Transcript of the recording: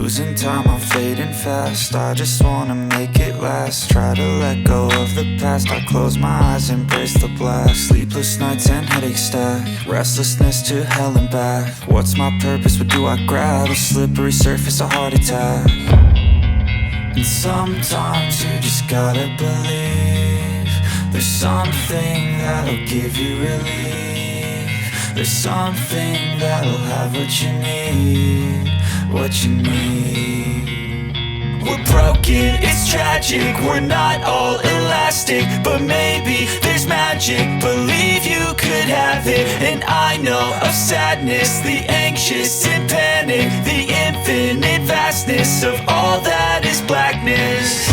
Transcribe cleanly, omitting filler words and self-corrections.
losing time, I'm fading fast. I just wanna make it last. Try to let go of the past. I close my eyes, embrace the blast. Sleepless nights and headaches stack. Restlessness to hell and back. What's my purpose, what do I grab? A slippery surface, a heart attack. And sometimes you just gotta believe there's something that'll give you relief. There's something that'll have what you need, what you need. We're broken, it's tragic, we're not all elastic, but maybe there's magic, believe you could have it. And I know of sadness, the anxious and panic, the infinite vastness of all that is blackness.